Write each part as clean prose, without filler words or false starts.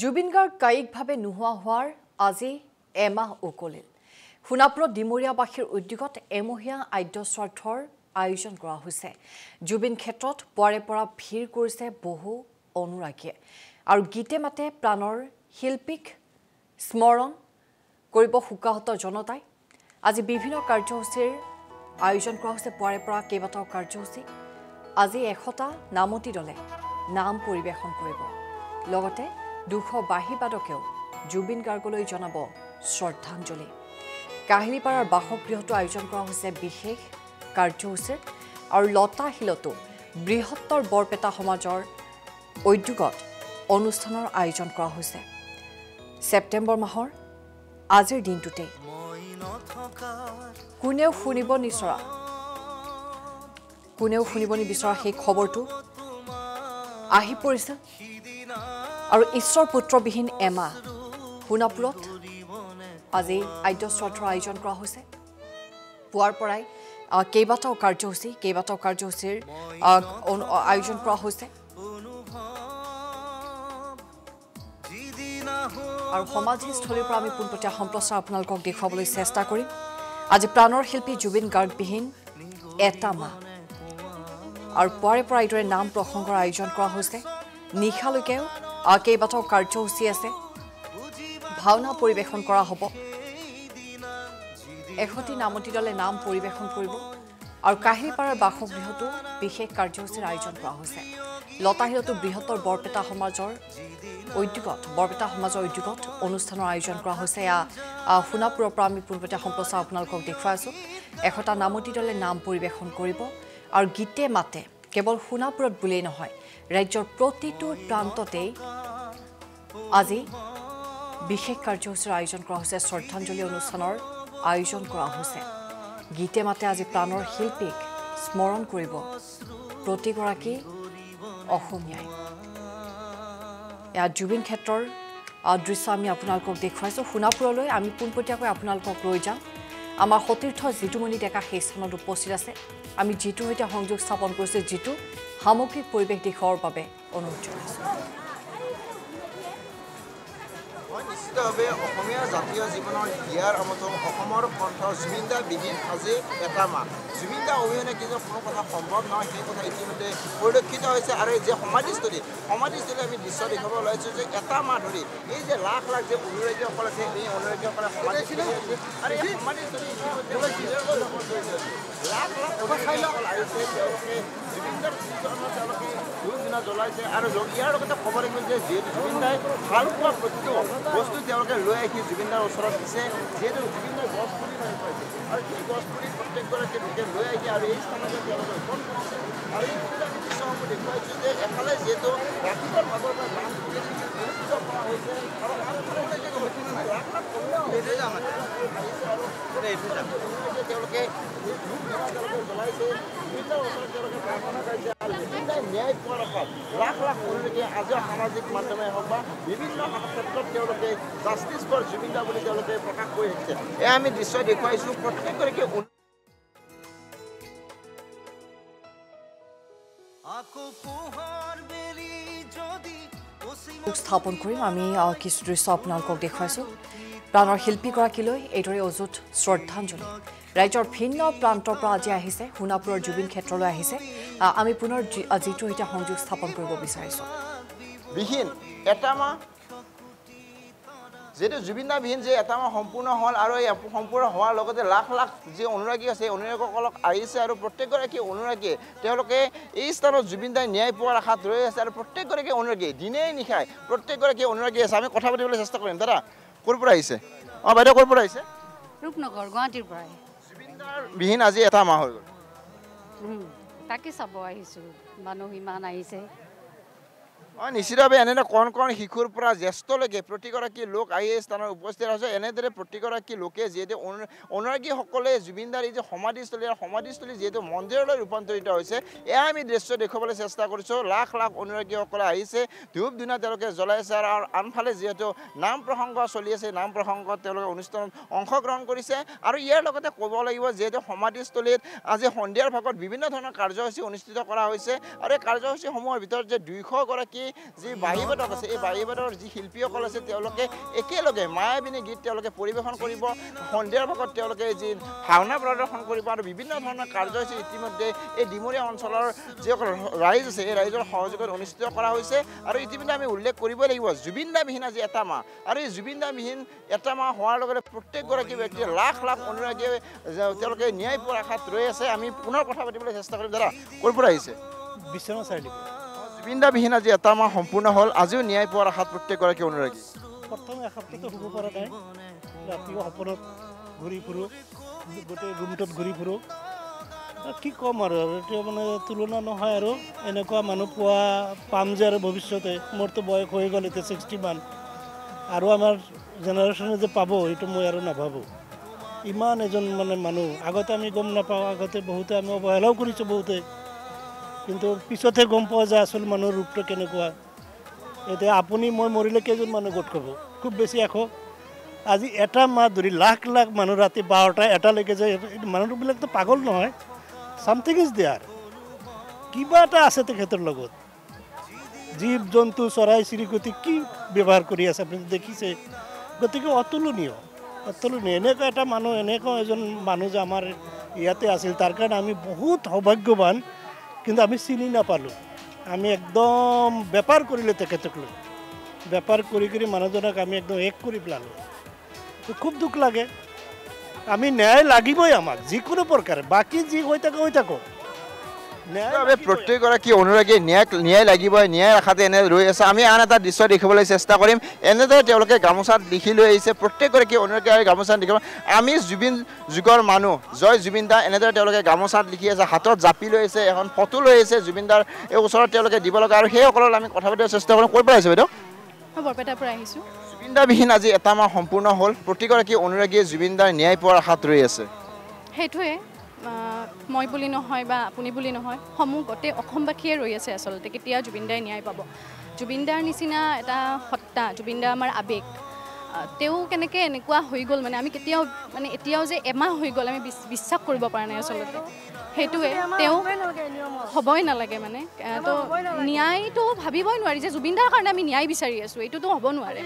জুবিন গাৰ্গ কায়িকভাৱে নোহোৱা হোৱাৰ আজি এমাহ উকলিল। সোণাপুৰত ডিমৰীয়াবাসীৰ উদ্যোগত এমহীয়া আদ্য শ্ৰাদ্ধৰ আয়োজন কৰা হৈছে। জুবিন ক্ষেত্ৰত পুৱাৰে পৰা ভিৰ কৰিছে বহু অনুৰাগীয়ে আৰু গীতে মাতে প্ৰাণৰ শিল্পীক স্মৰণ কৰিব শোকাহত জনতাই। আজি বিভিন্ন কাৰ্যসূচীৰ আয়োজন কৰা হৈছে। পুৱাৰে পৰা কেইবাটাও কাৰ্যসূচী। আজি 100টা নামতি দলে নাম পৰিৱেশন কৰিব। লগতে 200 বাঁহী বাদকেও জুবিন গাৰ্গলৈ জনাব শ্ৰদ্ধাঞ্জলি। কাহিলীপাৰাৰ বাসগৃহতো আয়োজন কৰা হৈছে বিশেষ কাৰ্যসূচীৰ আৰু লতাশিলতো বৃহত্তৰ বৰপেটা সমাজৰ উদ্যোগত অনুষ্ঠানৰ আয়োজন কৰা হৈছে। ছেপ্টেম্বৰ মাহৰ আজিৰ দিনটোতেই কোনেও শুনিব নিবিচৰা সেই খবৰটো আহি পৰিছে আৰু ঈশ্বৰ পুত্ৰবিহীন এমাহ সোণাপুৰত আজি আদ্য শ্ৰাদ্ধৰ আয়োজন কৰা হৈছে। পুৱাৰ পৰাই কেইবাটাও কাৰ্যসূচীৰ আয়োজন কৰা হৈছে আৰু সমাধিস্থলীৰ পৰা আমি পোনপটীয়া সম্প্ৰচাৰ আপোনালোকক দেখুৱাবলৈ চেষ্টা কৰিম। আজি প্ৰাণৰ শিল্পী জুবিন গাৰ্গবিহীন এটা মাহ আৰু পুৱাৰে পৰা এইদৰে নাম প্ৰসংগৰ আয়োজন কৰা হৈছে। নিশালৈকেও কেইবাটাও কাৰ্যসূচী আছে। ভাওনা পৰিৱেশন কৰা হ'ব। 100টি নামতি দলে নাম পৰিৱেশন কৰিব আৰু কাহিলীপাৰাৰ বাসগৃহতো বিশেষ কাৰ্যসূচীৰ আয়োজন কৰা হৈছে। লতাশিলতো বৃহত্তৰ বৰপেটা সমাজৰ উদ্যোগত অনুষ্ঠানৰ আয়োজন কৰা হৈছে। এয়া সোণাপুৰৰ পৰা আমি পোনপটীয়া সম্প্ৰচাৰ আপোনালোকক দেখুৱাই আছোঁ। 100টা নামতি দলে নাম পৰিৱেশন কৰিব আৰু গীতে মাতে কেৱল সোণাপুৰত বুলিয়েই নহয়, ৰাজ্যৰ প্ৰতিটো প্ৰান্ততেই আজি বিশেষ কাৰ্যসূচীৰ আয়োজন কৰা হৈছে। শ্ৰদ্ধাঞ্জলি অনুষ্ঠানৰ আয়োজন কৰা হৈছে। গীতে মাতে আজি প্ৰাণৰ শিল্পীক স্মৰণ কৰিব প্ৰতিগৰাকী অসমীয়াই। এয়া জুবিন ক্ষেত্ৰৰ দৃশ্য আমি আপোনালোকক দেখুৱাইছোঁ। সোণাপুৰলৈ আমি পোনপটীয়াকৈ আপোনালোকক লৈ যাম। আমাৰ সতীৰ্থ জিতুমণি ডেকা সেই স্থানত উপস্থিত আছে। আমি জিতুৰ সৈতে সংযোগ স্থাপন কৰিছোঁ। জিতু, সামগ্ৰিক পৰিৱেশ দেখুওৱাৰ বাবে অনুৰোধ জনাইছোঁ। নিশ্চিতভাৱে অসমীয়া জাতীয় জীৱনৰ হিয়াৰ আমঠু অসমৰ কণ্ঠ জুবিন দা বিহীন আজি এটা মাহ। জুবিন দা অবিহনে কিন্তু কোনো কথা সম্ভৱ নহয়, সেই কথা ইতিমধ্যে পৰিলক্ষিত হৈছে। আৰু এই যে সমাধিস্থলী আমি দৃশ্য দেখাব ওলাইছোঁ যে এটা মাহ ধৰি এই যে লাখ লাখ যে অনুৰাগীসকল আছে, এই অনুৰাগীসকলে সমাধিস্থলী আছে আৰু এই সমাধিস্থলী লাখ লাখ অনুৰাগীসকল আহিছে। তেওঁলোকে জুবিন দাৰ তেওঁলোকে ধূপ-ধূনা জ্বলাইছে আৰু ইয়াৰ লগতে ক'ব লাগিব যে যিহেতু জুবিন দাই ভাল পোৱা প্ৰতিটো বস্তু তেওঁলোকে লৈ আহি জুবিনদাৰ ওচৰত দিছে। যিহেতু জুবিনদাৰ গছ পুলি ভাল পাইছে আৰু সেই গছ পুলি প্ৰত্যেকগৰাকীয়ে লোকে লৈ আহি আৰু এই স্থানতে তেওঁলোকে ৰোপণ কৰিছে। আৰু এই দৃশ্যসমূহ দেখুৱাইছোঁ যে এফালে যিহেতু ৰাতিপুৱাৰ ভাগৰ পৰা নাম অনুষ্ঠিত কৰা হৈছে আৰু তেওঁলোকে জ্বলাইছে। জুবিনদাৰ ওচৰত তেওঁলোকে প্ৰাৰ্থনা কৰিছে আৰু জুবিনদাই ন্যায় পোৱাৰ আশাত লাখ লাখ অনুৰাগীয়ে আজিও সামাজিক মাধ্যমে হওক বা বিভিন্ন ক্ষেত্ৰত তেওঁলোকে জাষ্টিছ ফৰ জুবিন দা বুলি তেওঁলোকে প্ৰকাশ কৰি আহিছে। এয়া আমি দৃশ্য দেখুৱাইছোঁ। প্ৰত্যেকগৰাকী স্থাপন কৰিম। আমি কিছু দৃশ্য আপোনালোকক দেখুৱাইছোঁ। প্ৰাণৰ শিল্পীগৰাকীলৈ এইদৰে অযুত শ্ৰদ্ধাঞ্জলি ৰাজ্যৰ ভিন্ন প্ৰান্তৰ পৰা আজি আহিছে। সোণাপুৰৰ জুবিন ক্ষেত্ৰলৈ আহিছে। আমি পুনৰ জিতুৰ সৈতে সংযোগ স্থাপন কৰিব বিচাৰিছোঁ। বিহীন এটা মাহ, যিহেতু জুবিন দা বিহীন যে এটা মাহ সম্পূৰ্ণ হ'ল আৰু এই সম্পূৰ্ণ হোৱাৰ লগতে লাখ লাখ যি অনুৰাগী আছে অনুৰাগীসকলক আহিছে আৰু প্ৰত্যেকগৰাকী অনুৰাগীয়ে তেওঁলোকে এই স্থানত জুবিন দাই ন্যায় পোৱাৰ আশাত ৰৈ আছে আৰু প্ৰত্যেকগৰাকী অনুৰাগীয়ে দিনে নিশাই প্ৰত্যেকগৰাকী অনুৰাগী আছে। আমি কথা পাতিবলৈ চেষ্টা কৰিম। দাদা ক'ৰ পৰা আহিছে? বাইদেউ ক'ৰ পৰা আহিছে? ৰূপনগৰ, গুৱাহাটীৰ পৰাই। জুবিন দাৰ বিহীন আজি এটা মাহ হৈ গ'ল। তাকে চাব আহিছোঁ। মানুহ ইমান আহিছে। নিশ্চিতভাৱে এনেদৰে কণ কণ শিশুৰ পৰা জ্যেষ্ঠলৈকে প্ৰতিগৰাকী লোক আহি এই স্থানত উপস্থিত হৈছে। এনেদৰে প্ৰতিগৰাকী লোকে যিহেতু অনুৰাগীসকলে জুবিনদাৰ এই যে সমাধিস্থলী যিহেতু মন্দিৰলৈ ৰূপান্তৰিত হৈছে, এয়া আমি দৃশ্য দেখুৱাবলৈ চেষ্টা কৰিছোঁ। লাখ লাখ অনুৰাগীসকলে আহিছে, ধূপ-ধূনা তেওঁলোকে জ্বলাইছে আৰু আনফালে যিহেতু নাম প্ৰসংগ চলি আছে, নাম প্ৰসংগত তেওঁলোকে অনুষ্ঠানত অংশগ্ৰহণ কৰিছে। আৰু ইয়াৰ লগতে ক'ব লাগিব যিহেতু সমাধিস্থলীত আজি সন্ধিয়াৰ ভাগত বিভিন্ন ধৰণৰ কাৰ্যসূচী অনুষ্ঠিত কৰা হৈছে আৰু এই কাৰ্যসূচীসমূহৰ ভিতৰত যে 200গৰাকী কি যি বাহিবাদক আছে এই বাহিবাদৰ যি শিল্পীসকল আছে তেওঁলোকে একেলগে মায়াবিনী গীত তেওঁলোকে পৰিৱেশন কৰিব সন্ধিয়াৰ ভাগত তেওঁলোকে যি ভাওনা প্ৰদৰ্শন কৰিব আৰু বিভিন্ন ধৰণৰ কাৰ্যসূচী ইতিমধ্যে এই ডিমৰীয়া অঞ্চলৰ যিসকল ৰাইজ আছে এই ৰাইজৰ সহযোগত অনুষ্ঠিত কৰা হৈছে আৰু ইতিমধ্যে আমি উল্লেখ কৰিবই লাগিব জুবিন দাবিহীন আজি এটা মাহ আৰু এই জুবিন দাবিহীন এটা মাহ হোৱাৰ লগে লগে প্ৰত্যেকগৰাকী ব্যক্তিয়ে লাখ লাখ অনুৰাগীয়ে তেওঁলোকে ন্যায় পোৱাৰ আশাত ৰৈ আছে আমি পুনৰ কথা পাতিবলৈ চেষ্টা কৰিম দাদা ক'ৰ পৰা আহিছে বিশ্বনাথ চাৰিআলি জুবিন দাবিহীন আজি এটা মাহ সম্পূৰ্ণ হ'ল আজিও ন্যায় পোৱাৰ আশাত প্ৰত্যেকগৰাকী অনুৰাগী প্ৰথম এসপ্তাহটো শুব পৰা নাই ৰাতিও সপোনত ঘূৰি ফুৰোঁ গোটেই ৰুমটোত ঘূৰি ফুৰোঁ কি ক'ম আৰু এতিয়া মানে তুলনা নহয় আৰু এনেকুৱা মানুহ পোৱা পাম যে আৰু ভৱিষ্যতে মোৰতো বয়স হৈ গ'ল এতিয়া 60 মান আৰু আমাৰ জেনেৰেশ্যনে যে পাব এইটো মই আৰু নাভাবোঁ ইমান এজন মানে মানুহ আগতে আমি গম নাপাওঁ আগতে বহুতে আমি অৱহেলাও কৰিছোঁ বহুতে কিন্তু পিছতহে গম পোৱা যায় আচল মানুহৰ ৰূপটো কেনেকুৱা এতিয়া আপুনি মই মৰিলে কেইজন মানুহ গোট খাব খুব বেছি এশ আজি এটা মাহ ধৰি লাখ লাখ মানুহ ৰাতি 12টা এটালৈকে যে মানুহবিলাকতো পাগল নহয় চামথিং ইজ দেয়াৰ কিবা এটা আছে তেখেতৰ লগত জীৱ জন্তু চৰাই চিৰিকটি কি ব্যৱহাৰ কৰি আছে আপুনি দেখিছে গতিকে অতুলনীয় এনেকুৱা এটা মানুহ এনেকুৱা এজন মানুহ যে আমাৰ ইয়াতে আছিল তাৰ কাৰণে আমি বহুত সৌভাগ্যৱান কিন্তু আমি চিনি নাপালোঁ আমি একদম বেপাৰ কৰিলোঁ তেখেতক লৈ বেপাৰ কৰি মানুহজনক আমি একদম এক কৰি পেলালোঁ খুব দুখ লাগে আমি ন্যায় লাগিবই আমাক যিকোনো প্ৰকাৰে বাকী যি হৈ থাকক প্ৰত্যেকগৰাকী অনুৰাগীয়ে ন্যায় লাগিবই ন্যায় আশাতে এনে ৰৈ আছে আমি আন এটা দৃশ্য দেখিবলৈ চেষ্টা কৰিম এনেদৰে তেওঁলোকে গামোচাত লিখি লৈ আহিছে প্ৰত্যেকগৰাকী অনুৰাগীয়ে গামোচাত দেখিব আমি জুবিন যুগৰ মানুহ জয় জুবিন দা এনেদৰে তেওঁলোকে গামোচাত লিখি আছে হাতত জাপি লৈ আছে এখন ফটো লৈ আহিছে জুবিন দাৰ এই ওচৰত তেওঁলোকে দিব লগা আৰু সেইসকলৰ আমি কথা পাতিব চেষ্টা কৰিম ক'ৰ পৰা আহিছে বাইদেউ মই বৰপেটাৰ পৰা আহিছোঁ জুবিন দাবিহীন আজি এটা মাহ সম্পূৰ্ণ হ'ল প্ৰতিগৰাকী অনুৰাগীয়ে জুবিন দাৰ ন্যায় পোৱাৰ আশাত ৰৈ আছে সেইটোৱে মই বুলি নহয় বা আপুনি বুলি নহয় সমূহ গোটেই অসমবাসীয়ে ৰৈ আছে আচলতে কেতিয়া জুবিন দাই ন্যায় পাব জুবিন দাৰ নিচিনা এটা সত্তা জুবিন দা আমাৰ আৱেগ তেওঁ কেনেকৈ এনেকুৱা হৈ গ'ল মানে আমি কেতিয়াও মানে এতিয়াও যে এমাহ হৈ গ'ল আমি বিশ্বাস কৰিব পৰা নাই আচলতে সেইটোৱে তেওঁ হ'বই নালাগে মানে তো ন্যায়টো ভাবিবই নোৱাৰি যে জুবিন দাৰ কাৰণে আমি ন্যায় বিচাৰি আছোঁ এইটোতো হ'ব নোৱাৰে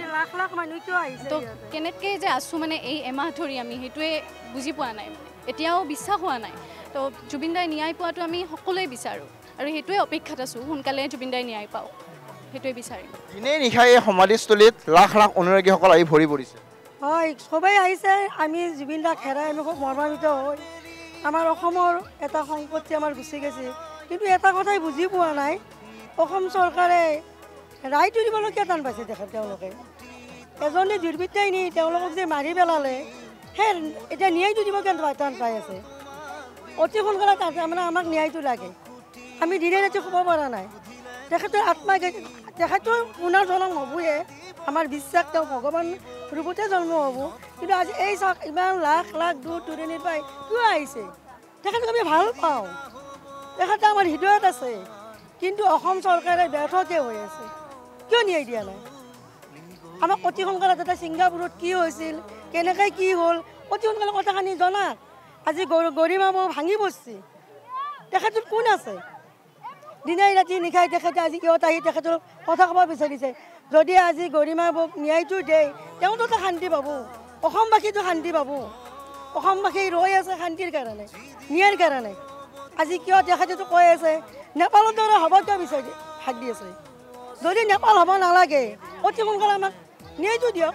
তো কেনেকৈ যে আছোঁ মানে এই এমাহ ধৰি আমি সেইটোৱে বুজি পোৱা নাই এতিয়াও বিশ্বাস হোৱা নাই তো জুবিন দাই ন্যায় পোৱাটো আমি সকলোৱে বিচাৰোঁ আৰু সেইটোৱে অপেক্ষাত আছোঁ সোনকালে জুবিন দাই ন্যায় পাওক সেইটোৱে বিচাৰিম দিনে নিশাই এই সমাধিস্থলীত লাখ লাখ অনুৰাগীসকল আহি ভৰি পৰিছে হয় সবেই আহিছে আমি জুবিন দাক হেৰাই আমি খুব মৰ্মান্বিত হৈ আমাৰ অসমৰ এটা সম্পত্তি আমাৰ গুচি গৈছে কিন্তু এটা কথাই বুজি পোৱা নাই অসম চৰকাৰে ৰাইটো দিবলগীয়া টান পাইছে তেওঁলোকে এজনী দুৰ্বৃত্তাই নি তেওঁলোকক যে মাৰি পেলালে সেই এতিয়া ন্যায়টো দিব কেন টান পাই আছে অতি সোনকালে তাৰমানে আমাক ন্যায়টো লাগে আমি দিনে ৰাতি শুব পৰা নাই তেখেতৰ আত্মাই তেখেতৰ পুনৰ জন্ম হ'বয়ে আমাৰ বিশ্বাস তেওঁ ভগৱান ৰূপতে জন্ম হ'ব কিন্তু আজি এই চাওক ইমান লাখ লাখ দূৰ দূৰণিৰ পৰাই কিয় আহিছে তেখেতক আমি ভাল পাওঁ তেখেতে আমাৰ হৃদয়ত আছে কিন্তু অসম চৰকাৰে ব্যৰ্থতে হৈ আছে কিয় ন্যায় দিয়া নাই আমাক অতি সোনকালে তাতে ছিংগাপুৰত কি হৈছিল কেনেকৈ কি হ'ল অতি সোনকালে কথাখিনি জনাক আজি গৰিমা বৌ ভাঙি পৰিছে তেখেতৰ কোন আছে দিনে ৰাতি নিশাই তেখেতে আজি কিয় আহি তেখেতৰ কথা ক'ব বিচাৰিছে যদি আজি গৰিমা বৌক ন্যায়টো দিয়ে তেওঁতো শান্তি পাব অসমবাসীতো শান্তি পাব অসমবাসী ৰৈ আছে শান্তিৰ কাৰণে ন্যায়ৰ কাৰণে আজি কিয় তেখেতেতো কৈ আছে নেপালৰ দৰে হ'ব কিয় বিচাৰি হাক দি আছে যদি নেপাল হ'ব নালাগে অতি সোনকালে আমাক ন্যায়টো দিয়ক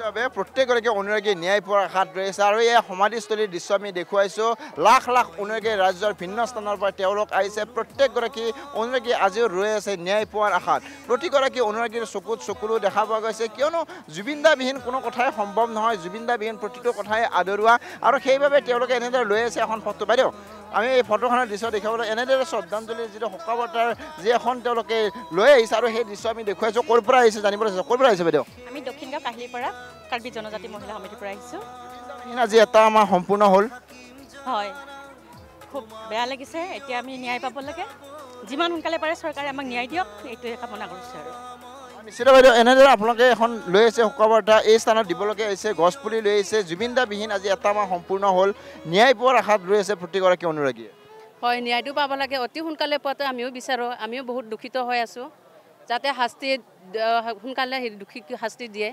প্ৰত্যেকগৰাকী অনুৰাগীয়ে ন্যায় পোৱাৰ আশাত ৰৈ আছে আৰু এই সমাধিস্থলীৰ দৃশ্য আমি দেখুৱাইছোঁ লাখ লাখ অনুৰাগীয়ে ৰাজ্যৰ ভিন্ন স্থানৰ পৰা তেওঁলোক আহিছে প্ৰত্যেকগৰাকী অনুৰাগী আজিও ৰৈ আছে ন্যায় পোৱাৰ আশাত প্ৰতিগৰাকী অনুৰাগীৰ চকুত চকুলো দেখা পোৱা গৈছে কিয়নো জুবিন দাবিহীন কোনো কথাই সম্ভৱ নহয় জুবিন দাবিহীন প্ৰতিটো কথাই আদৰুৱা আৰু সেইবাবে তেওঁলোকে এনেদৰে লৈ আছে এখন ফটো বাইদেউ আমি এই ফটোখনৰ দৃশ্য দেখাবলৈ এনেদৰে শ্ৰদ্ধাঞ্জলিৰ যিটো শোকাবৰ্তাৰ যি এখন তেওঁলোকে লৈ আহিছে আৰু সেই দৃশ্য আমি দেখুৱাইছোঁ ক'ৰ পৰা আহিছে জানিবলৈ চাইছোঁ ক'ৰ পৰা আহিছে বাইদেউ আমি দক্ষিণ গাঁও কাহিলীৰ পৰা কাৰ্বি জনজাতি মহিলা সমিতিৰ পৰা আহিছোঁ আজি এটা আমাৰ সম্পূৰ্ণ হ'ল হয় খুব বেয়া লাগিছে এতিয়া আমি ন্যায় পাব লাগে যিমান সোনকালে পাৰে চৰকাৰে আমাক ন্যায় দিয়ক এইটোৱে কামনা কৰিছোঁ আৰু নিশ্চিত বাইদেউ এনেদৰে আপোনালোকে এখন লৈ আহিছে শোকাবৰ্তা এই স্থানত দিবলগীয়া হৈছে গছপুলি লৈ আহিছে জুবিন দাবিহীন আজি এটা মাহ সম্পূৰ্ণ হ'ল ন্যায় পোৱাৰ আশাত ৰৈ আছে প্ৰতিগৰাকী অনুৰাগীয়ে হয় ন্যায়টো পাব লাগে অতি সোনকালে পোৱাটো আমিও বিচাৰোঁ আমিও বহুত দুখিত হৈ আছোঁ যাতে শাস্তি সোনকালে দোষীক শাস্তি দিয়ে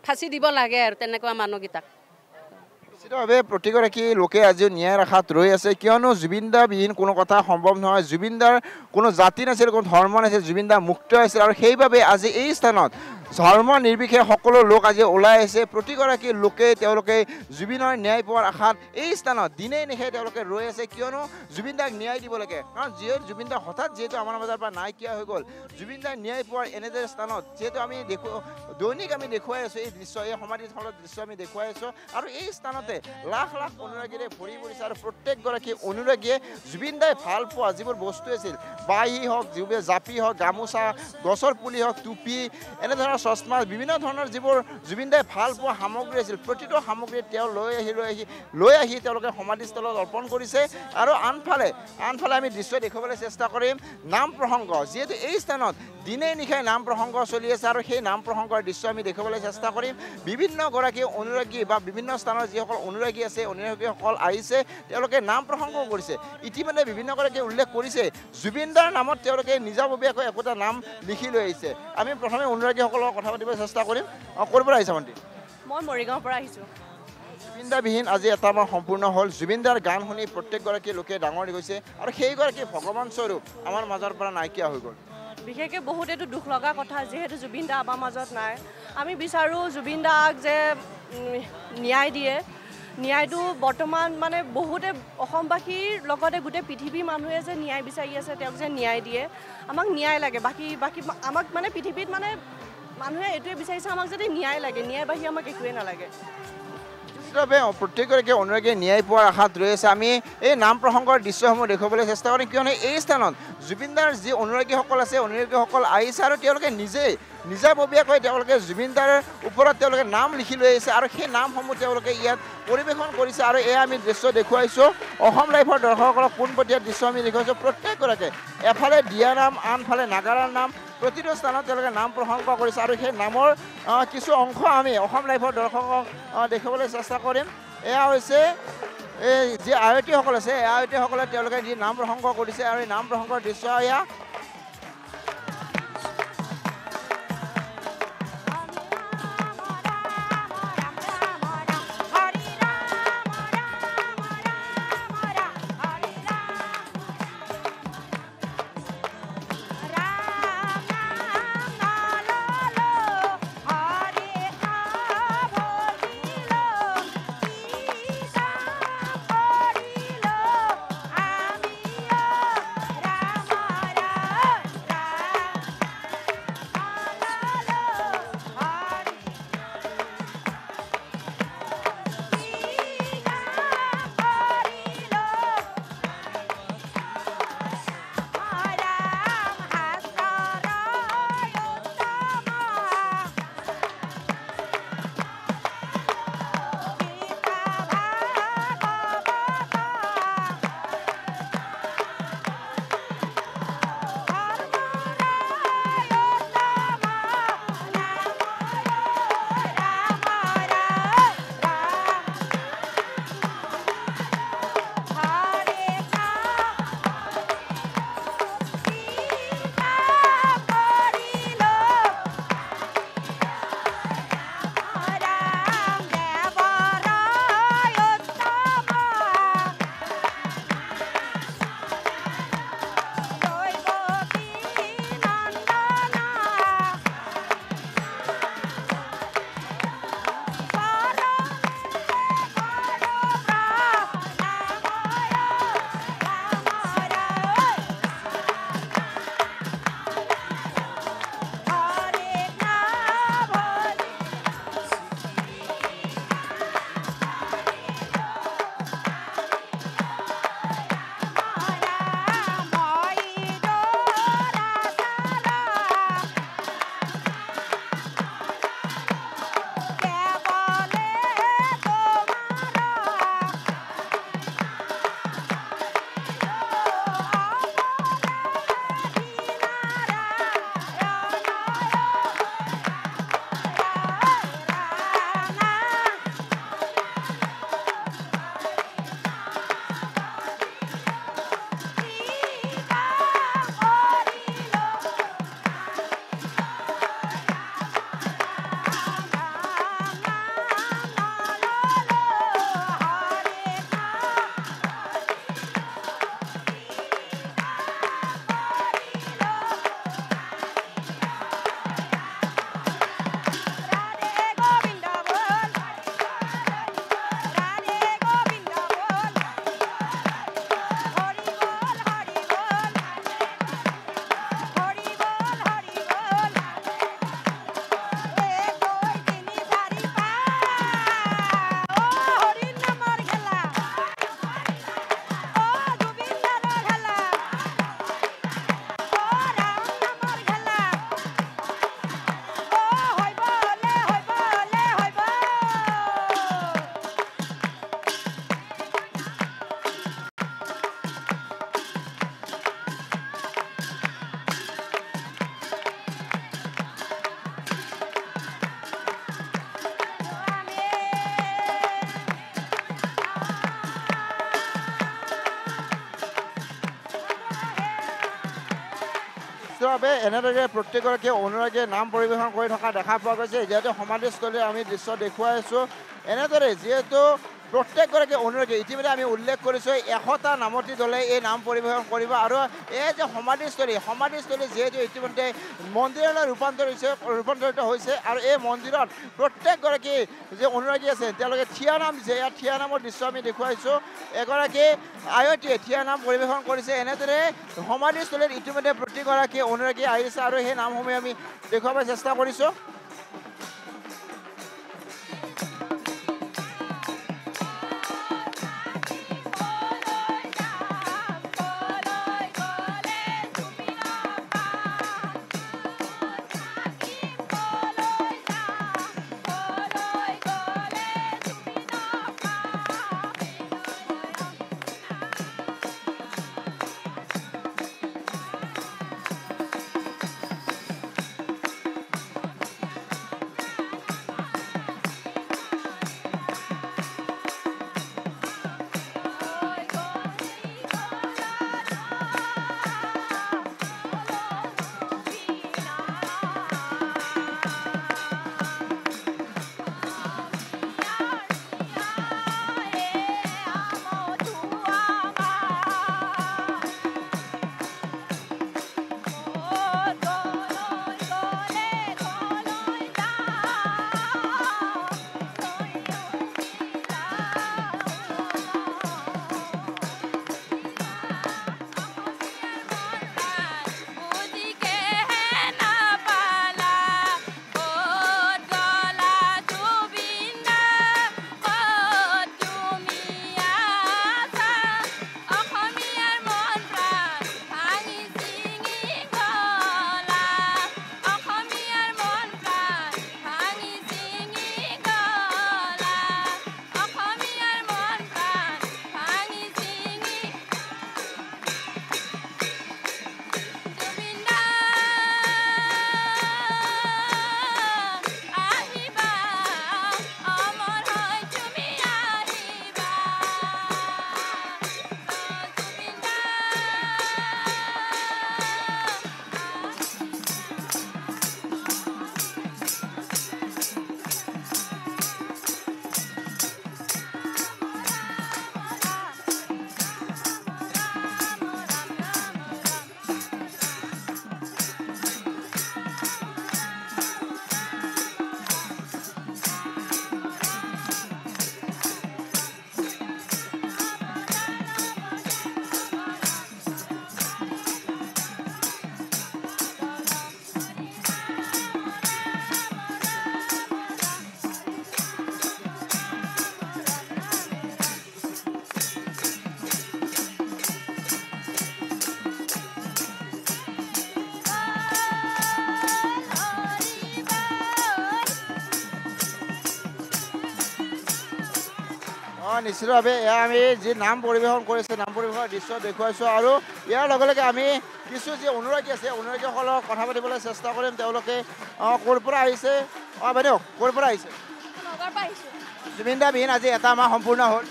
ফাঁচি দিব লাগে আৰু তেনেকুৱা মানুহকেইটাক নিশ্চিতভাৱে প্ৰতিগৰাকী লোকে আজিও ন্যায়ৰ আশাত ৰৈ আছে কিয়নো জুবিনদাবিহীন কোনো কথা সম্ভৱ নহয় জুবিনদাৰ কোনো জাতি নাছিল কোনো ধৰ্ম নাছিল জুবিনদা মুক্ত আছিল আৰু সেইবাবে আজি এই স্থানত ধৰ্ম নিৰ্বিশেষে সকলো লোক আজি ওলাই আহিছে প্ৰতিগৰাকী লোকে তেওঁলোকে জুবিনৰ ন্যায় পোৱাৰ আশাত এই স্থানত দিনে নিশাই তেওঁলোকে ৰৈ আছে কিয়নো জুবিনদাক ন্যায় দিব লাগে কাৰণ যিহেতু জুবিনদা হঠাৎ যিহেতু আমাৰ মাজৰ পৰা নাইকিয়া হৈ গ'ল জুবিনদাক ন্যায় পোৱাৰ এনেদৰে স্থানত যিহেতু আমি দৈনিক আমি দেখুৱাই আছোঁ এই দৃশ্য এই সমাধিস্থলৰ দৃশ্য আমি দেখুৱাই আছোঁ আৰু এই স্থানতে লাখ লাখ অনুৰাগীৰে ভৰি পৰিছে আৰু প্ৰত্যেকগৰাকী অনুৰাগীয়ে জুবিনদাই ভাল পোৱা যিবোৰ বস্তু আছিল বাঁহী হওক জাপি হওক গামোচা গছৰ পুলি হওক টুপি এনেধৰণৰ চশমা বিভিন্ন ধৰণৰ যিবোৰ জুবিনদাই ভাল পোৱা সামগ্ৰী আছিল প্ৰতিটো সামগ্ৰী তেওঁ লৈ আহি তেওঁলোকে সমাধিস্থলত অৰ্পণ কৰিছে আৰু আনফালে আমি দৃশ্য দেখুৱাবলৈ চেষ্টা কৰিম নাম প্ৰসংগ যিহেতু এই স্থানত দিনে নিশাই নাম প্ৰসংগ চলি আছে আৰু সেই নাম প্ৰসংগৰ দৃশ্য আমি দেখুৱাবলৈ চেষ্টা কৰিম বিভিন্নগৰাকী অনুৰাগী বা বিভিন্ন স্থানৰ যিসকল অনুৰাগী আছে অনুৰাগীসকল আহিছে তেওঁলোকে নাম প্ৰসংগ কৰিছে ইতিমধ্যে বিভিন্নগৰাকীয়ে উল্লেখ কৰিছে জুবিনদাৰ নামত তেওঁলোকে নিজাববীয়াকৈ একোটা নাম লিখি লৈ আহিছে আমি প্ৰথমে অনুৰাগীসকলক কথা পাতিবলৈ চেষ্টা কৰিম ক'ৰ পৰা আহিছে ভণ্টি মই মৰিগাঁৱৰ পৰা আহিছোঁ জুবিনদাবিহীন আজি এটা আমাৰ সম্পূৰ্ণ হ'ল জুবিনদাৰ গান শুনি প্ৰত্যেকগৰাকী লোকে ডাঙৰ হৈছে আৰু সেইগৰাকী ভগৱান স্বৰূপ আমাৰ মাজৰ পৰা নাইকিয়া হৈ গ'ল বিশেষকৈ বহুত এইটো দুখ লগা কথা যিহেতু জুবিন দা আমাৰ মাজত নাই আমি বিচাৰোঁ জুবিন দাক যে ন্যায় দিয়ে ন্যায়টো বৰ্তমান মানে বহুতে অসমবাসীৰ লগতে গোটেই পৃথিৱীৰ মানুহে যে ন্যায় বিচাৰি আছে তেওঁক যে ন্যায় দিয়ে আমাক ন্যায় লাগে বাকী আমাক মানে পৃথিৱীত মানে মানুহে এইটোৱে বিচাৰিছে আমাক যদি ন্যায় লাগে ন্যায় বাঢ়ি আমাক একোৱে নালাগে প্ৰত্যেকগৰাকী অনুৰাগীয়ে ন্যায় পোৱাৰ আশাত ৰৈ আছে আমি এই নাম প্ৰসংগৰ দৃশ্যসমূহ দেখুৱাবলৈ চেষ্টা কৰিম কিয়নো এই স্থানত জুবিনদাৰ যি অনুৰাগীসকল আছে অনুৰাগীসকল আহিছে আৰু তেওঁলোকে নিজাববীয়াকৈ তেওঁলোকে জুবিনদাৰ ওপৰত তেওঁলোকে নাম লিখি লৈ আহিছে আৰু সেই নামসমূহ তেওঁলোকে ইয়াত পৰিৱেশন কৰিছে আৰু এয়া আমি দৃশ্য দেখুৱাইছোঁ অসম লাইভৰ দৰ্শকসকলক পোনপটীয়া দৃশ্য আমি দেখুৱাইছোঁ প্ৰত্যেকগৰাকীয়ে এফালে দিয়া নাম আনফালে নাগাৰাৰ নাম প্ৰতিটো স্থানত তেওঁলোকে নাম প্ৰসংগ কৰিছে আৰু সেই নামৰ কিছু অংশ আমি অসম লাইভৰ দৰ্শকক দেখুৱাবলৈ চেষ্টা কৰিম এয়া হৈছে এই যি আয়তীসকল আছে এই আয়তীসকলে তেওঁলোকে যি নাম প্ৰসংগ কৰিছে আৰু এই নাম প্ৰসংগৰ দৃশ্য এয়া নিশ্চিতভাৱে এনেদৰে প্ৰত্যেকগৰাকী অনুৰাগীয়ে নাম পৰিৱেশন কৰি থকা দেখা পোৱা গৈছে যিহেতু সমাধিস্থলীৰ আমি দৃশ্য দেখুৱাই আছোঁ এনেদৰে যিহেতু প্ৰত্যেকগৰাকী অনুৰাগী ইতিমধ্যে আমি উল্লেখ কৰিছোঁ 100টা নামতি দলে এই নাম পৰিৱেশন কৰিব আৰু এই যে সমাধিস্থলী যিহেতু ইতিমধ্যে মন্দিৰলৈ ৰূপান্তৰিত হৈছে আৰু এই মন্দিৰত প্ৰত্যেকগৰাকী যে অনুৰাগী আছে তেওঁলোকে থিয়া নাম দিছে ইয়াত থিয়া নামৰ দৃশ্য আমি দেখুৱাইছোঁ এগৰাকী আয়তীয়ে থিয়া নাম পৰিৱেশন কৰিছে এনেদৰে সমাধিস্থলীত ইতিমধ্যে প্ৰতিগৰাকী অনুৰাগী আহিছে আৰু সেই নামসমূহ আমি দেখুৱাব চেষ্টা কৰিছোঁ নিশ্চিতভাৱে এয়া আমি যি নাম পৰিৱেশন কৰিছে নাম পৰিৱেশনৰ দৃশ্য দেখুৱাইছোঁ আৰু ইয়াৰ লগে লগে আমি কিছু যি অনুৰাগী আছে অনুৰাগীসকলক কথা পাতিবলৈ চেষ্টা কৰিম তেওঁলোকে ক'ৰ পৰা আহিছে বাইদেউ ক'ৰ পৰা আহিছে জুবিন দা বিহীন আজি এটা মাহ সম্পূৰ্ণ হ'ল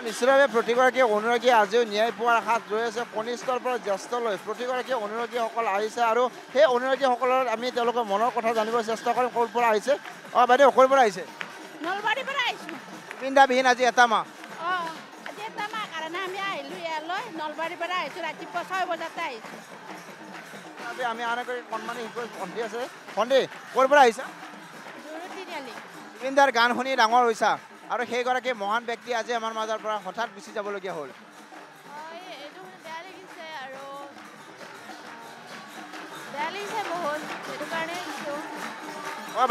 নিশ্চিতভাৱে প্ৰতিগৰাকী অনুৰাগীয়ে আজিও ন্যায় পোৱাৰ আশাত ৰৈ আছে কনিষ্ঠৰ পৰা জ্যেষ্ঠলৈ প্ৰতিগৰাকী অনুৰাগীসকল আহিছে আৰু সেই অনুৰাগীসকলৰ আমি তেওঁলোকৰ মনৰ কথা জানিব চেষ্টা কৰিম ক'ৰ পৰা আহিছে বাইদেউ ক'ৰ পৰা আহিছে নলবাৰীৰ পৰা আহিছোঁ জুবিন দা বিহীন আজি এটা মাহ আজি এটা মাহ কাৰণে আমি আহিলোঁ ইয়ালৈ নলবাৰীৰ পৰা আহিছোঁ ৰাতিপুৱা 6 বজাতে আহিছোঁ আমি আন এগৰাকী কণমানি শিশুৰ ভণ্টি আছে ভণ্টি ক'ৰ পৰা আহিছা জুবিন দাৰ গান শুনি ডাঙৰ হৈছা আৰু সেইগৰাকী মহান ব্যক্তি আজি আমাৰ মাজৰ পৰা হঠাৎ গুচি যাবলগীয়া হ'ল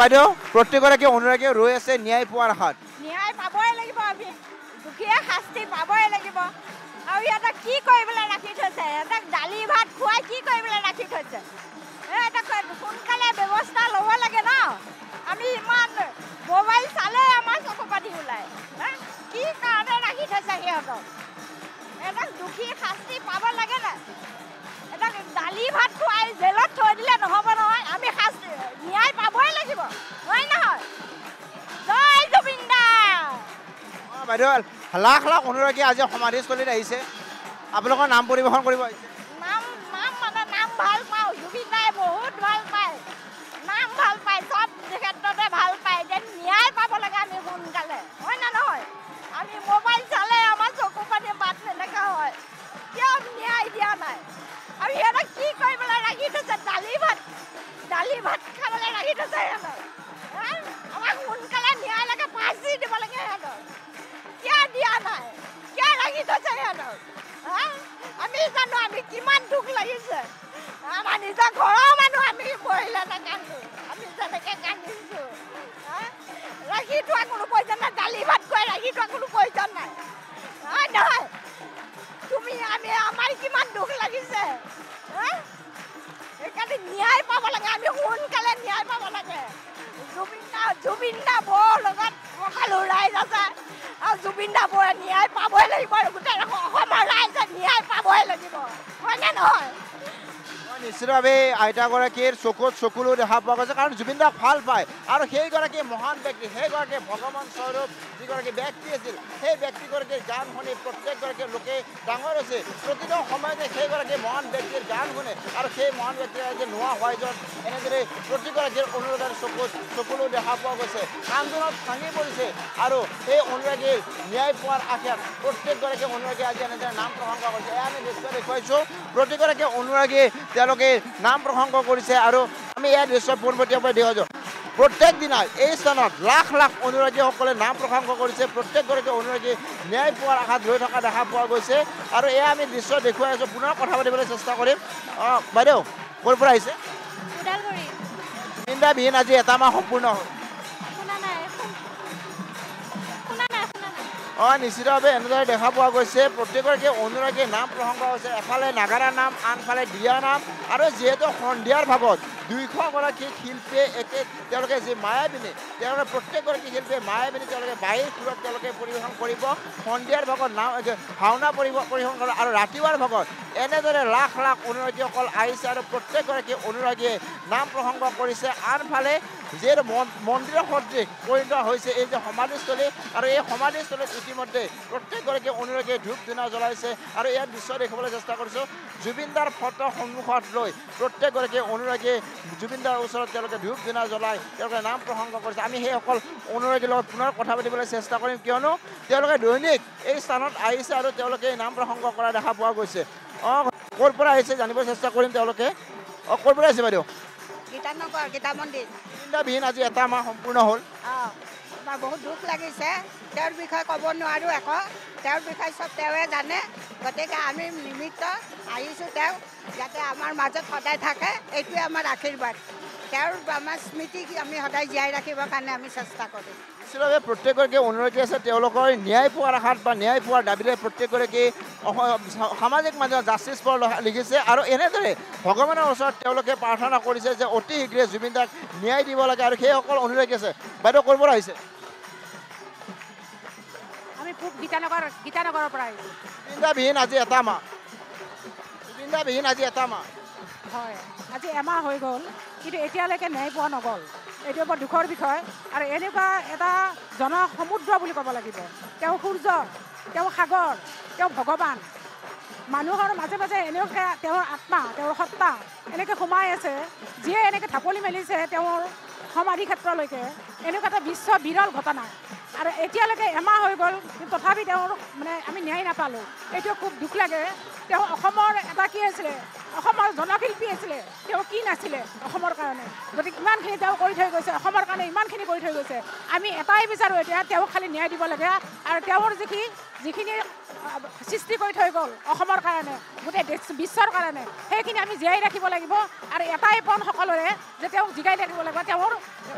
বাইদেউ প্ৰত্যেকগৰাকী অনুৰাগীয়ে ৰৈ আছে ন্যায় পোৱাৰ আশাত ন্যায় পাবই লাগিব আমি দুখীয়া শাস্তি পাবই লাগিব আৰু ইয়াতে কি কৰিবলৈ ৰাখি থৈছে ইয়াতে দালি ভাত খুৱাই কি কৰিবলৈ ৰাখি থৈছে সোনকালে ব্যৱস্থা ল'ব লাগে ন আমি ইমান মোবাইল চালে আমাৰ চকু পাতি ওলায় কি কাৰণে ৰাখি থৈছে সিহঁতক এটা দুখী শাস্তি পাব লাগে না এটা দালি ভাত খুৱাই জেলত থৈ দিলে নহ'ব নহয় আমি শাস্তি ন্যায় পাবই লাগিব হয় নহয় জয় জুবিন দা বাইদেউ লাখ লাখ অনুৰাগী আজি সমাধিস্থলীত আহিছে আপোনালোকৰ নাম পৰিৱেশন কৰিব আহিছে নাম মানে নাম ভাল পাওঁ জুবিন দাই বহুত ভাল পায় নাম ভাল পায় চব ক্ষেত্ৰতে ভাল পায় যে ন্যায় পাব লাগে আমি সোনকালে হয় না নহয় আমি মোবাইল চালে আমাৰ চকু পানী বাট নেদেখা হয় কিয় ন্যায় দিয়া নাই আৰু সিহঁতক কি কৰিবলৈ ৰাখি থৈছে দালি ভাত খাবলৈ ৰাখি থৈছে সিহঁতক আমাক সোনকালে ন্যায় লাগে ফাঁচি দিব লাগে সিহঁতক কিয় দিয়া নাই কিয় ৰাখি থৈছে সিহঁতক আমি জানো আমি কিমান দুখ লাগিছে আমাৰ নিজৰ ঘৰৰ মানুহ আমি বহিলে নাকান্দো আমি যেনেকৈ কান্দিছোঁ ৰাখি থোৱা কোনো প্ৰয়োজন নাই দালি ভাত খুৱাই ৰাখি থোৱা কোনো প্ৰয়োজন নাই নহয় তুমি আমি আমাৰ কিমান দুখ লাগিছে সেইকাৰণে ন্যায় পাব লাগে আমি সোনকালে ন্যায় পাব লাগে জুবিন দা বৰ লগত সকলো ৰাইজ আছে আৰু জুবিন দা বৰে ন্যায় পাবই লাগিব আৰু গোটেই অসমৰ ৰাইজে ন্যায় পাবই লাগিব হয়নে নহয় নিশ্চিতভাৱে আইতাগৰাকীৰ চকুলো দেখা পোৱা গৈছে কাৰণ জুবিন দাক ভাল পায় আৰু সেইগৰাকী মহান ব্যক্তি সেইগৰাকী ভগৱান স্বৰূপ যিগৰাকী ব্যক্তি আছিল সেই ব্যক্তিগৰাকীৰ গান শুনি প্ৰত্যেকগৰাকী লোকে ডাঙৰ হৈছে প্ৰতিটো সময়তে সেইগৰাকী মহান ব্যক্তিৰ গান শুনে আৰু সেই মহান ব্যক্তিৰ যে নোহোৱা হোৱাই য'ত এনেদৰে প্ৰতিগৰাকীৰ অনুৰাগীৰ চকুলো দেখা পোৱা গৈছে আন্দোলনত ভাঙি পৰিছে আৰু সেই অনুৰাগীৰ ন্যায় পোৱাৰ আশাত প্ৰত্যেকগৰাকী অনুৰাগীয়ে আজি এনেদৰে নাম প্ৰসংগ কৰিছে এয়া আমি নিশ্চয় দেখুৱাইছোঁ প্ৰতিগৰাকী অনুৰাগীয়ে তেওঁলোকে নাম প্ৰসংগ কৰিছে আৰু আমি এয়া দৃশ্য পোনপটীয়াকৈ দেখুৱাইছোঁ প্ৰত্যেক দিনাই এই স্থানত লাখ লাখ অনুৰাগীসকলে নাম প্ৰসংগ কৰিছে প্ৰত্যেকগৰাকী অনুৰাগী ন্যায় পোৱাৰ আশাত ৰৈ থকা দেখা পোৱা গৈছে আৰু এয়া আমি দৃশ্য দেখুৱাই আছোঁ পুনৰ কথা পাতিবলৈ চেষ্টা কৰিম বাইদেউ ক'ৰ পৰা আহিছে জুবিন দা বিহীন আজি এটা মাহ সম্পূৰ্ণ হ'ল নিশ্চিতভাৱে এনেদৰে দেখা পোৱা গৈছে প্ৰত্যেকগৰাকী অনুৰাগীৰ নাম প্ৰসংগ হৈছে এফালে নাগাৰা নাম আনফালে দিয়া নাম আৰু যিহেতু সন্ধিয়াৰ ভাগত 200গৰাকী শিল্পীয়ে তেওঁলোকে যি মায়াবিনী তেওঁলোকে প্ৰত্যেকগৰাকী শিল্পীয়ে মায়াবিনী তেওঁলোকে বাহিৰ সুৰত তেওঁলোকে পৰিৱেশন কৰিব সন্ধিয়াৰ ভাগত ভাওনা পৰিৱেশন কৰিব আৰু ৰাতিপুৱাৰ ভাগত এনেদৰে লাখ লাখ অনুৰাগীসকল আহিছে আৰু প্ৰত্যেকগৰাকী অনুৰাগীয়ে নাম প্ৰসংগ কৰিছে আনফালে যিহেতু মন্দিৰৰ সদৃশ পৰিণত হৈছে এই যে সমাধিস্থলী আৰু এই সমাধিস্থলীত ইতিমধ্যে প্ৰত্যেকগৰাকী অনুৰাগীয়ে ধূপ ধূনা জ্বলাইছে আৰু ইয়াৰ দৃশ্য দেখিবলৈ চেষ্টা কৰিছোঁ জুবিন দাৰ ফটো সন্মুখত লৈ প্ৰত্যেকগৰাকী অনুৰাগীয়ে জুবিন দাৰ ওচৰত তেওঁলোকে ধূপ ধূনা জ্বলাই তেওঁলোকে নাম প্ৰসংগ কৰিছে আমি সেইসকল অনুৰাগীৰ লগত পুনৰ কথা পাতিবলৈ চেষ্টা কৰিম কিয়নো তেওঁলোকে দৈনিক এই স্থানত আহিছে আৰু তেওঁলোকে নাম প্ৰসংগ কৰা দেখা পোৱা গৈছে ক'ৰ পৰা আহিছে জানিব চেষ্টা কৰিম তেওঁলোকে ক'ৰ পৰা আহিছে বাইদেউ গীতানগৰ গীতা মন্দিৰ জুবিন দা বিহীন আজি এটা মাহ সম্পূৰ্ণ হ'ল আমাৰ বহুত দুখ লাগিছে তেওঁৰ বিষয়ে ক'ব নোৱাৰোঁ একো তেওঁৰ বিষয়ে চব তেওঁৱে জানে গতিকে আমি নিমিত্ত আহিছোঁ তেওঁ যাতে আমাৰ মাজত সদায় থাকে এইটোৱে আমাৰ আশীৰ্বাদ তেওঁৰ আমাৰ স্মৃতিক আমি সদায় জীয়াই ৰাখিবৰ কাৰণে আমি চেষ্টা কৰিম নিশ্চিতভাৱে প্ৰত্যেকগৰাকী অনুৰাগী আছে তেওঁলোকৰ ন্যায় পোৱাৰ আশাত বা ন্যায় পোৱাৰ দাবীৰে প্ৰত্যেকগৰাকী সামাজিক মাধ্যমত জাষ্টিছ ফৰ লিখিছে আৰু এনেদৰে ভগৱানৰ ওচৰত তেওঁলোকে প্ৰাৰ্থনা কৰিছে যে অতি শীঘ্ৰে জুবিন দাক ন্যায় দিব লাগে আৰু সেইসকল অনুৰাগী আছে বাইদেউ ক'ৰ পৰা আহিছে আমি খুব গীতানগৰৰ পৰা আহিছোঁ জুবিন দা বিহীন আজি এটা মাহ জুবিন দা বিহীন আজি এটা মাহ হয় আজি এমাহ হৈ গ'ল কিন্তু এতিয়ালৈকে ন্যায় পোৱা নগ'ল এইটো বৰ দুখৰ বিষয় আৰু এনেকুৱা এটা জনসমুদ্ৰ বুলি ক'ব লাগিব তেওঁ সূৰ্য তেওঁ সাগৰ তেওঁ ভগৱান মানুহৰ মাজে মাজে এনেকুৱা তেওঁৰ আত্মা তেওঁৰ সত্তা এনেকৈ সোমাই আছে যিয়ে এনেকৈ ঢাপলি মেলিছে তেওঁৰ সমাধি ক্ষেত্ৰলৈকে এনেকুৱা এটা বিশ্ব বিৰল ঘটনা আৰু এতিয়ালৈকে এমাহ হৈ গ'ল কিন্তু তথাপি তেওঁৰ মানে আমি ন্যায় নাপালোঁ এইটো খুব দুখ লাগে তেওঁ অসমৰ এটা কি আছিলে অসমৰ জনশিল্পী আছিলে তেওঁ কি নাছিলে অসমৰ কাৰণে গতিকে ইমানখিনি তেওঁ কৰি থৈ গৈছে অসমৰ কাৰণে ইমানখিনি কৰি থৈ গৈছে আমি এটাই বিচাৰোঁ এতিয়া তেওঁক খালি ন্যায় দিব লাগে আৰু তেওঁৰ যিখিনি সৃষ্টি কৰি থৈ গ'ল অসমৰ কাৰণে গোটেই বিশ্বৰ কাৰণে সেইখিনি আমি জীয়াই ৰাখিব লাগিব আৰু এটাই পণ সকলোৰে যে তেওঁক জিগাই ৰাখিব লাগিব তেওঁৰ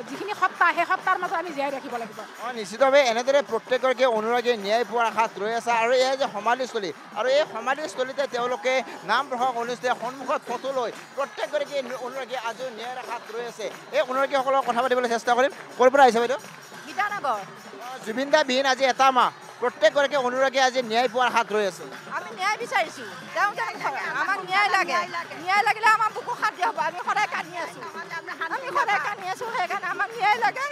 যিখিনি সত্তা সেই সত্তাৰ মাজত আমি জীয়াই ৰাখিব লাগিব নিশ্চিতভাৱে এনেদৰে প্ৰত্যেকগৰাকী অনুৰাগীয়ে ন্যায় পোৱাৰ আশাত ৰৈ আছে আৰু এয়া যে সমাধিস্থলী আৰু এই সমাধিস্থলীতে তেওঁলোকে নাম প্ৰসংগ অনুষ্ঠিত সন্মুখত ফটো লৈ প্ৰত্যেকগৰাকী অনুৰাগীয়ে আজিও ন্যায়ৰ আশাত ৰৈ আছে এই অনুৰাগীসকলক কথা পাতিবলৈ চেষ্টা কৰিম ক'ৰ পৰা আহিছে বাইদেউ গীতানগৰ জুবিন দা বিহীন আজি এটা মাহ প্ৰত্যেকগৰাকী অনুৰাগীয়ে আজি ন্যায় পোৱাৰ আশাত ৰৈ আছে আমি ন্যায় বিচাৰিছোঁ তেওঁ আমাক ন্যায় লাগে ন্যায় লাগিলে আমাৰ বুকু শান্তি হ'ব আমি সদায় কান্দি আছোঁ সেইকাৰণে আমাক ন্যায় লাগে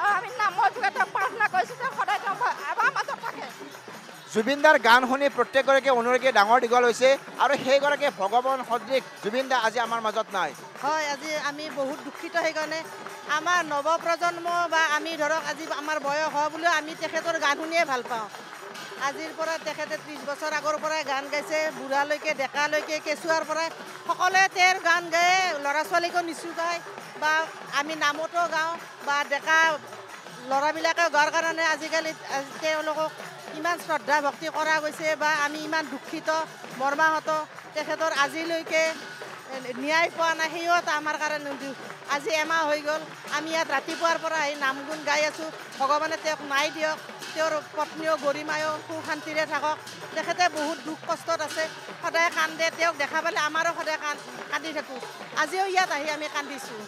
আৰু আমি নামৰ যোগে তেওঁক প্ৰাৰ্থনা কৰিছোঁ তেওঁ সদায় তেওঁ আমাৰ মাজত থাকে জুবিনদাৰ গান শুনি প্ৰত্যেকগৰাকী অনুৰাগী ডাঙৰ দীঘল হৈছে আৰু সেইগৰাকী ভগৱান সদৃশ জুবিনদা আজি আমাৰ মাজত নাই হয় আজি আমি বহুত দুখিত সেইকাৰণে আমাৰ নৱপ্ৰজন্ম বা আমি ধৰক আজি আমাৰ বয়স হোৱা বুলিও আমি তেখেতৰ গান শুনিয়ে ভাল পাওঁ আজিৰ পৰা তেখেতে 30 বছৰ আগৰ পৰাই গান গাইছে বুঢ়ালৈকে ডেকালৈকে কেঁচুৱাৰ পৰাই সকলোৱে তেওঁৰ গান গায়ে ল'ৰা ছোৱালীকো নিচুকায় বা আমি নামতো গাওঁ বা ডেকা ল'ৰাবিলাকে গোৱাৰ কাৰণে আজিকালি তেওঁলোকক ইমান শ্ৰদ্ধা ভক্তি কৰা গৈছে বা আমি ইমান দুখিত মৰ্মাহত তেখেতৰ আজিলৈকে ন্যায় পোৱা নাই সেয়াও আমাৰ কাৰণে আজি এমাহ হৈ গ'ল আমি ইয়াত ৰাতিপুৱাৰ পৰা আহি নাম গুণ গাই আছোঁ ভগৱানে তেওঁক নাই দিয়ক তেওঁৰ পত্নীও গৰিমায়ো সুখ শান্তিৰে থাকক তেখেতে বহুত দুখ কষ্টত আছে সদায় কান্দে তেওঁক দেখা পালে আমাৰো সদায় কান্দি থাকোঁ আজিও ইয়াত আহি আমি কান্দিছোঁ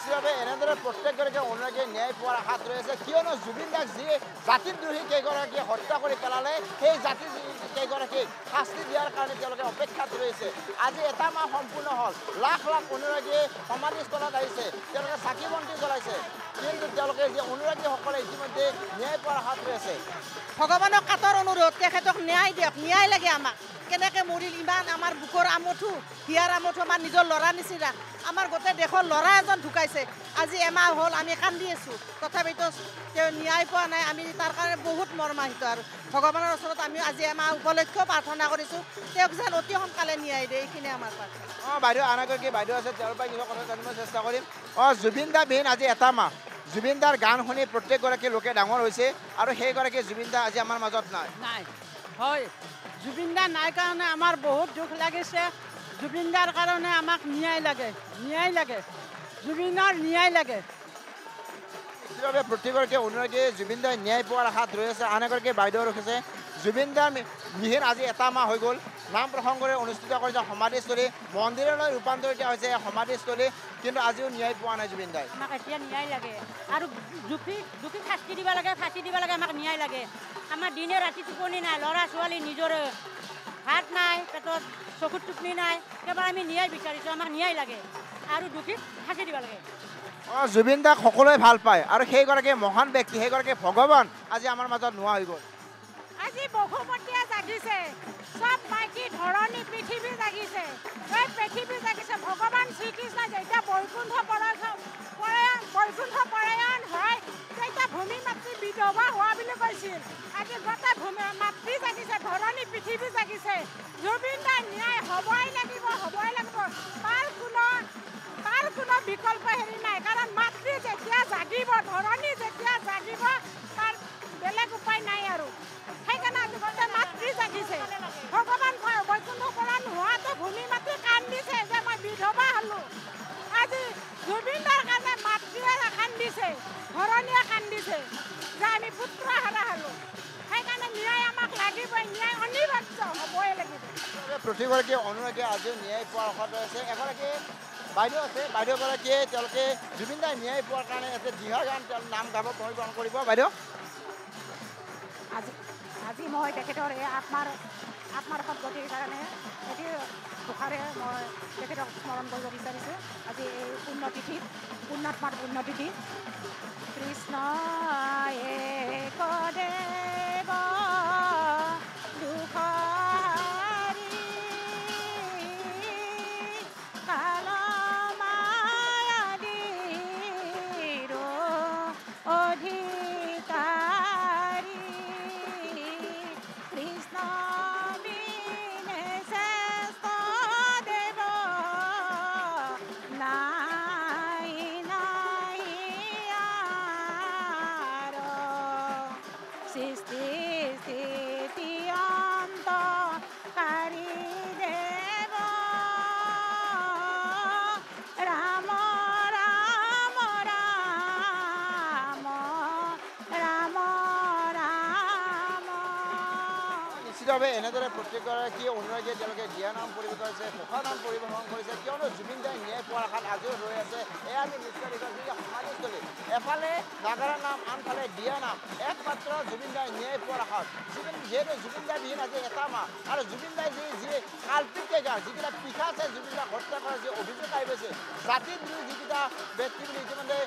নিশ্চিতভাৱে এনেদৰে প্ৰত্যেকগৰাকী অনুৰাগীয়ে ন্যায় পোৱাৰ আশাত ৰৈ আছে কিয়নো জুবিনদাক যি জাতিদ্ৰোহী কেইগৰাকীয়ে হত্যা কৰি পেলালে সেই জাতি কেইগৰাকীক শাস্তি দিয়াৰ কাৰণে তেওঁলোকে অপেক্ষাত ৰৈছে আজি এটা মাহ সম্পূৰ্ণ হ'ল লাখ লাখ অনুৰাগীয়ে সমাধিস্থলত আহিছে তেওঁলোকে চাকি বন্তি জ্বলাইছে কিন্তু তেওঁলোকে যি অনুৰাগীসকলে ইতিমধ্যে ন্যায় পোৱাৰ আশাত ৰৈ আছে ভগৱানক কাটৰ অনুৰোধ তেখেতক ন্যায় দিয়ক ন্যায় লাগে আমাক কেনেকৈ মৰিল ইমান আমাৰ বুকৰ আমঠু হিয়াৰ আমঠু আমাৰ নিজৰ ল'ৰা নিচিনা আমাৰ গোটেই দেশৰ ল'ৰা এজন ঢুকাইছে আজি এমাহ হ'ল আমি কান্দি আছোঁ তথাপিতো তেওঁ ন্যায় পোৱা নাই আমি তাৰ কাৰণে বহুত মৰ্মাহিত আৰু ভগৱানৰ ওচৰত আমি আজি এমাহ উপলক্ষ্য প্ৰাৰ্থনা কৰিছোঁ তেওঁক যেন অতি সোনকালে ন্যায় দিয়ে এইখিনি আমাৰ প্ৰাৰ্থনা বাইদেউ আন এগৰাকী বাইদেউ আছে তেওঁৰ পৰা কিছু কথা জানিব চেষ্টা কৰিম জুবিনদা বিহীন আজি এটা মাহ জুবিনদাৰ গান শুনি প্ৰত্যেকগৰাকী লোকে ডাঙৰ হৈছে আৰু সেইগৰাকী জুবিনদা আজি আমাৰ মাজত নাই হয় জুবিনদা নাই কাৰণে আমাৰ বহুত দুখ লাগিছে জুবিনদাৰ কাৰণে আমাক ন্যায় লাগে জুবিনৰ ন্যায় লাগে নিশ্চিতভাৱে প্ৰতিগৰাকী অনুৰাগীয়ে জুবিনদাই ন্যায় পোৱাৰ আশাত ৰৈ আছে আন এগৰাকী বাইদেউ ৰখিছে জুবিনদাৰ বিহীন আজি এটা মাহ হৈ গ'ল নাম প্ৰসংগৰে অনুষ্ঠিত কৰিছে সমাধিস্থলী মন্দিৰলৈ ৰূপান্তৰিত হৈছে সমাধিস্থলী কিন্তু আজিও ন্যায় পোৱা নাই জুবিনদাই আমাক এতিয়া ন্যায় লাগে আৰু দুখী শাস্তি দিব লাগে ফাঁচি দিব লাগে আমাক ন্যায় লাগে আমাৰ দিনে ৰাতি টোপনি নাই ল'ৰা ছোৱালী নিজৰে ভাত নাই পেটত চকুত টোপনি নাই কেৱল আমি ন্যায় বিচাৰিছোঁ আমাক ন্যায় লাগে আৰু দুখীক ফাঁচি দিব লাগে জুবিনদাক সকলোৱে ভাল পায় আৰু সেইগৰাকী মহান ব্যক্তি সেইগৰাকী ভগৱান আজি আমাৰ মাজত নোহোৱা হৈ গ'ল আজি বহুমতীয়া জাগিছে সব মাইকী ধৰণী পৃথিৱী জাগিছে এই পৃথিৱী জাগিছে ভগৱান শ্ৰীকৃষ্ণ যেতিয়া বৈকুণ্ঠ পৰায়ণ হয় তেতিয়া ভূমি মাতৃ বিধৱা হোৱা বুলি কৈছিল আজি গোটেই ভূমি মাতৃ জাগিছে ধৰণী পৃথিৱী জাগিছে জুবিনদাৰ ন্যায় হ'বই লাগিব তাৰ কোনো বিকল্প হেৰি নাই কাৰণ মাতৃ যেতিয়া জাগিব ধৰণী যেতিয়া জাগিব তাৰ বেলেগ উপায় নাই আৰু সেইকাৰণে আজি গোটেই মাতৃ জাগিছে ভগৱান বৈকুণ্ঠ পৰা নোহোৱাতে ভূমি মাতৃ কান্দিছে যে মই বিধৱা হ'লোঁ আজি জুবিনদাৰ কাৰণে মাতৃয়ে কান্দিছে ধৰণীয়ে কান্দিছে যে আমি পুত্ৰ হাৰা হ'লোঁ সেইকাৰণে ন্যায় আমাক লাগিবই ন্যায় অনিবাৰ্য হ'বই লাগিব প্ৰতিগৰাকী অনুৰাগীয়ে আজিও ন্যায় পোৱাৰ আশাত আছে এগৰাকী বাইদেউ আছে বাইদেউগৰাকীয়ে তেওঁলোকে জুবিনদাই ন্যায় পোৱাৰ কাৰণে এটা দিহা গান নাম গাব পৰিৱেশন কৰিব বাইদেউ আজি মই তেখেতৰ এই আত্মাৰ সদ্গতিৰ কাৰণে এটি দুখাৰে মই তেখেতক স্মৰণ কৰিব বিচাৰিছোঁ আজি এই পুণ্যাত্মাৰ পুণ্যতিথি কৃষ্ণ এক দেৱ দুখাৰী কালমায়াদিৰ অধিকাৰী কৃষ্ণ বিনে শ্ৰেষ্ঠ দেৱ নাই আৰ সৃষ্টি স্থিতি অন্তকাৰী দেৱ ৰাম ৰাম ৰাম ৰাম ৰাম নিশ্চিতভাৱে এনেদৰে প্ৰত্যেকগৰাকী অনুৰাগীয়ে তেওঁলোকে দিহা নাম পৰিৱেশন কৰিছে ঘোষা নাম পৰিৱেশন কৰিছে কিয়নো জুবিনদাই ন্যায় পোৱাৰ আশাত আজিও ৰৈ আছে এয়া আমি নিশ্চয় দেখিছোঁ যে সমাধিস্থলী এফালে নাগাৰা নাম আনফালে দিহা নাম একমাত্ৰ জুবিনদাই ন্যায় পোৱাৰ আশাত যিহেতু জুবিনদাই বিহীন আজি এটা মাহ আৰু জুবিনদাই যি কাল্পিক কেইটা যিকেইটা পিঠা আছে জুবিনদাক হত্যা কৰা যি অভিযোগ আহি গৈছে জাতিদ্ৰোহী যিকেইটা ব্যক্তি বুলি ইতিমধ্যে